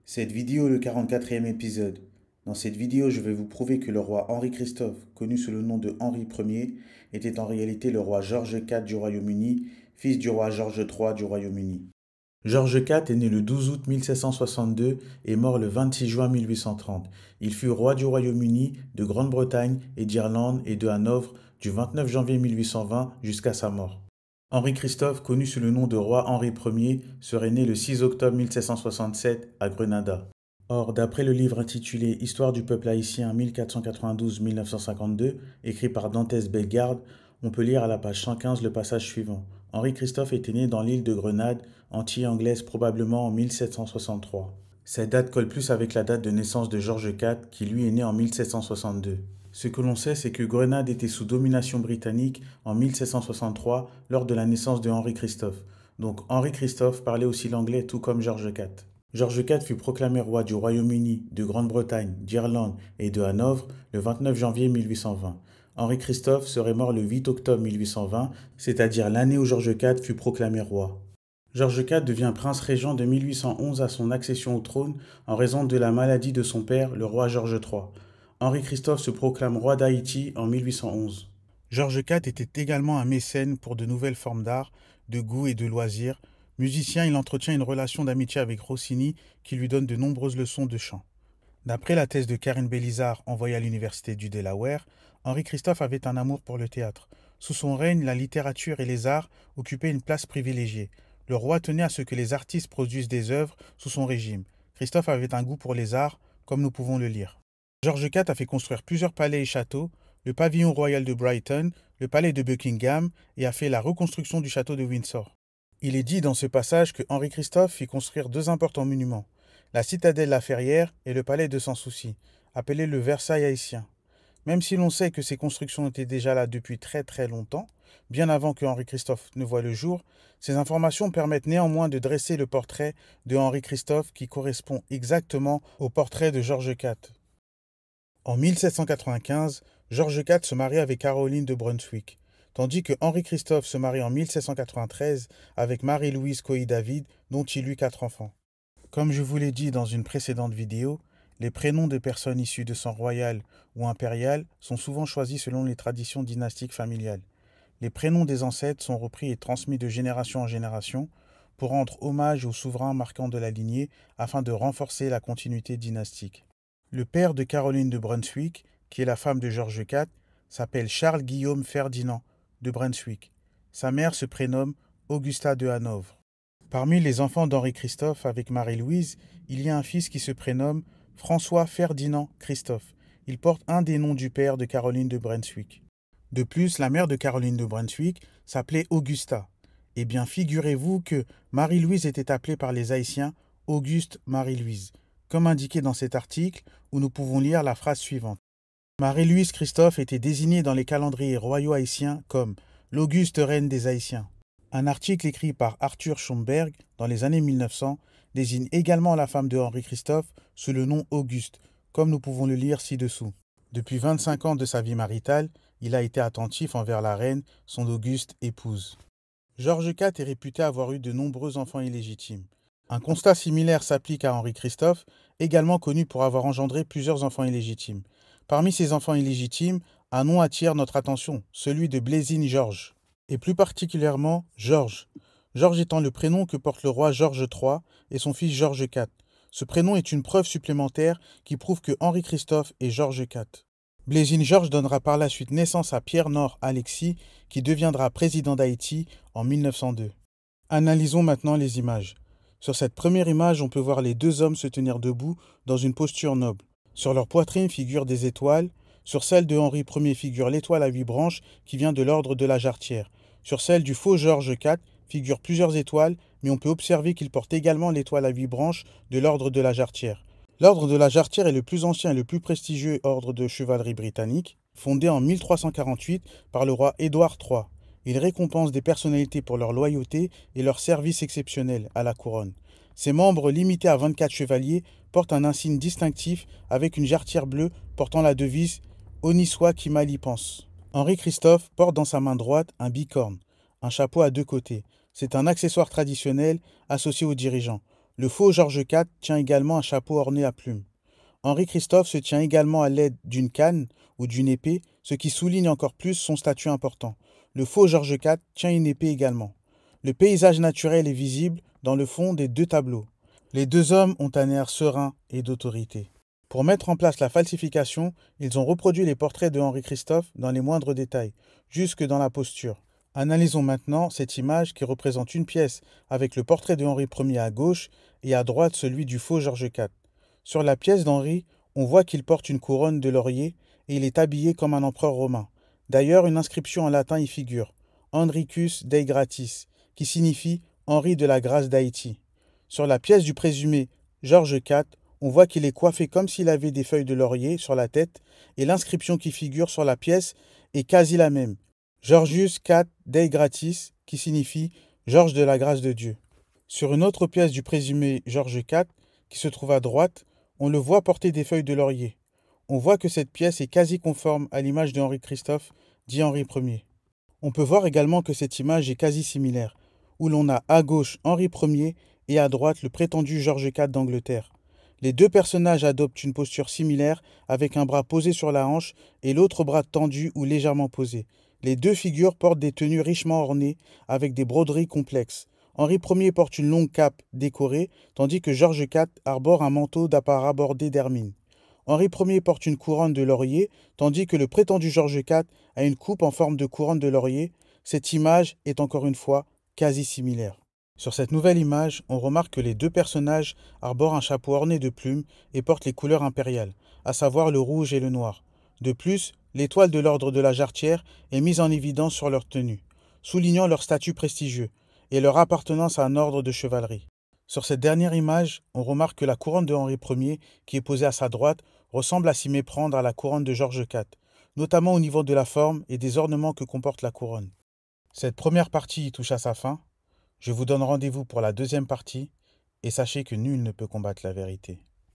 Cette vidéo est le 44e épisode. Dans cette vidéo, je vais vous prouver que le roi Henri-Christophe, connu sous le nom de Henri Ier, était en réalité le roi George IV du Royaume-Uni, fils du roi George III du Royaume-Uni. George IV est né le 12 août 1762 et mort le 26 juin 1830. Il fut roi du Royaume-Uni, de Grande-Bretagne et d'Irlande et de Hanovre du 29 janvier 1820 jusqu'à sa mort. Henri-Christophe, connu sous le nom de roi Henri Ier, serait né le 6 octobre 1767 à Grenada. Or, d'après le livre intitulé Histoire du peuple haïtien 1492-1952, écrit par Dantès Bellegarde, on peut lire à la page 115 le passage suivant. Henri-Christophe était né dans l'île de Grenade, Antilles anglaises probablement en 1763. Cette date colle plus avec la date de naissance de George IV, qui lui est né en 1762. Ce que l'on sait, c'est que Grenade était sous domination britannique en 1763 lors de la naissance de Henri-Christophe. Donc Henri-Christophe parlait aussi l'anglais tout comme George IV. George IV fut proclamé roi du Royaume-Uni, de Grande-Bretagne, d'Irlande et de Hanovre le 29 janvier 1820. Henri-Christophe serait mort le 8 octobre 1820, c'est-à-dire l'année où George IV fut proclamé roi. George IV devient prince régent de 1811 à son accession au trône en raison de la maladie de son père, le roi George III. Henri-Christophe se proclame roi d'Haïti en 1811. George IV était également un mécène pour de nouvelles formes d'art, de goût et de loisirs. Musicien, il entretient une relation d'amitié avec Rossini qui lui donne de nombreuses leçons de chant. D'après la thèse de Karine Bélizard envoyée à l'université du Delaware, Henri-Christophe avait un amour pour le théâtre. Sous son règne, la littérature et les arts occupaient une place privilégiée. Le roi tenait à ce que les artistes produisent des œuvres sous son régime. Christophe avait un goût pour les arts, comme nous pouvons le lire. George IV a fait construire plusieurs palais et châteaux, le pavillon royal de Brighton, le palais de Buckingham et a fait la reconstruction du château de Windsor. Il est dit dans ce passage que Henri-Christophe fit construire deux importants monuments, la citadelle La Ferrière et le palais de Sans Souci, appelé le Versailles haïtien. Même si l'on sait que ces constructions étaient déjà là depuis très très longtemps, bien avant que Henri-Christophe ne voie le jour, ces informations permettent néanmoins de dresser le portrait de Henri-Christophe qui correspond exactement au portrait de George IV. En 1795, George IV se marie avec Caroline de Brunswick, tandis que Henri-Christophe se marie en 1793 avec Marie-Louise Coey-David, dont il eut 4 enfants. Comme je vous l'ai dit dans une précédente vidéo, les prénoms des personnes issues de sang royal ou impérial sont souvent choisis selon les traditions dynastiques familiales. Les prénoms des ancêtres sont repris et transmis de génération en génération pour rendre hommage aux souverains marquants de la lignée afin de renforcer la continuité dynastique. Le père de Caroline de Brunswick, qui est la femme de George IV, s'appelle Charles-Guillaume Ferdinand de Brunswick. Sa mère se prénomme Augusta de Hanovre. Parmi les enfants d'Henri-Christophe avec Marie-Louise, il y a un fils qui se prénomme François Ferdinand Christophe. Il porte un des noms du père de Caroline de Brunswick. De plus, la mère de Caroline de Brunswick s'appelait Augusta. Eh bien, figurez-vous que Marie-Louise était appelée par les Haïtiens Auguste Marie-Louise, comme indiqué dans cet article où nous pouvons lire la phrase suivante. Marie-Louise Christophe était désignée dans les calendriers royaux haïtiens comme l'Auguste reine des Haïtiens. Un article écrit par Arthur Schomberg dans les années 1900 désigne également la femme de Henri-Christophe sous le nom Auguste, comme nous pouvons le lire ci-dessous. Depuis 25 ans de sa vie maritale, il a été attentif envers la reine, son auguste épouse. George IV est réputé avoir eu de nombreux enfants illégitimes. Un constat similaire s'applique à Henri-Christophe, également connu pour avoir engendré plusieurs enfants illégitimes. Parmi ces enfants illégitimes, un nom attire notre attention, celui de Blaisine Georges, et plus particulièrement Georges. Georges étant le prénom que porte le roi George III et son fils George IV. Ce prénom est une preuve supplémentaire qui prouve que Henri-Christophe est George IV. Blaisine Georges donnera par la suite naissance à Pierre-Nord Alexis, qui deviendra président d'Haïti en 1902. Analysons maintenant les images. Sur cette première image, on peut voir les deux hommes se tenir debout dans une posture noble. Sur leur poitrine figurent des étoiles. Sur celle de Henri Ier figure l'étoile à 8 branches qui vient de l'ordre de la Jarretière. Sur celle du faux George IV figurent plusieurs étoiles, mais on peut observer qu'il porte également l'étoile à 8 branches de l'ordre de la Jarretière. L'ordre de la Jarretière est le plus ancien et le plus prestigieux ordre de chevalerie britannique, fondé en 1348 par le roi Édouard III. Il récompense des personnalités pour leur loyauté et leur service exceptionnel à la couronne. Ses membres, limités à 24 chevaliers, portent un insigne distinctif avec une jarretière bleue portant la devise « Honi soit qui mal y pense ». Henri-Christophe porte dans sa main droite un bicorne, un chapeau à 2 côtés. C'est un accessoire traditionnel associé aux dirigeants. Le faux Georges IV tient également un chapeau orné à plumes. Henri-Christophe se tient également à l'aide d'une canne ou d'une épée, ce qui souligne encore plus son statut important. Le faux Georges IV tient une épée également. Le paysage naturel est visible dans le fond des deux tableaux. Les deux hommes ont un air serein et d'autorité. Pour mettre en place la falsification, ils ont reproduit les portraits de Henri-Christophe dans les moindres détails, jusque dans la posture. Analysons maintenant cette image qui représente une pièce avec le portrait de Henri Ier à gauche et à droite celui du faux Georges IV. Sur la pièce d'Henri, on voit qu'il porte une couronne de laurier et il est habillé comme un empereur romain. D'ailleurs, une inscription en latin y figure, Henricus Dei Gratis, qui signifie Henri de la grâce d'Haïti. Sur la pièce du présumé Georges IV, on voit qu'il est coiffé comme s'il avait des feuilles de laurier sur la tête et l'inscription qui figure sur la pièce est quasi la même. Georgius IV Dei Gratis, qui signifie Georges de la grâce de Dieu. Sur une autre pièce du présumé Georges IV, qui se trouve à droite, on le voit porter des feuilles de laurier. On voit que cette pièce est quasi conforme à l'image de Henri-Christophe, dit Henri Ier. On peut voir également que cette image est quasi similaire, où l'on a à gauche Henri Ier et à droite le prétendu Georges IV d'Angleterre. Les deux personnages adoptent une posture similaire avec un bras posé sur la hanche et l'autre bras tendu ou légèrement posé. Les deux figures portent des tenues richement ornées avec des broderies complexes. Henri Ier porte une longue cape décorée, tandis que Georges IV arbore un manteau d'apparat bordé d'hermine. Henri Ier porte une couronne de laurier, tandis que le prétendu Georges IV a une coupe en forme de couronne de laurier. Cette image est encore une fois quasi similaire. Sur cette nouvelle image, on remarque que les deux personnages arborent un chapeau orné de plumes et portent les couleurs impériales, à savoir le rouge et le noir. De plus, l'étoile de l'ordre de la Jarretière est mise en évidence sur leur tenue, soulignant leur statut prestigieux et leur appartenance à un ordre de chevalerie. Sur cette dernière image, on remarque que la couronne de Henri Ier, qui est posée à sa droite, ressemble à s'y méprendre à la couronne de Georges IV, notamment au niveau de la forme et des ornements que comporte la couronne. Cette première partie touche à sa fin. Je vous donne rendez-vous pour la deuxième partie et sachez que nul ne peut combattre la vérité.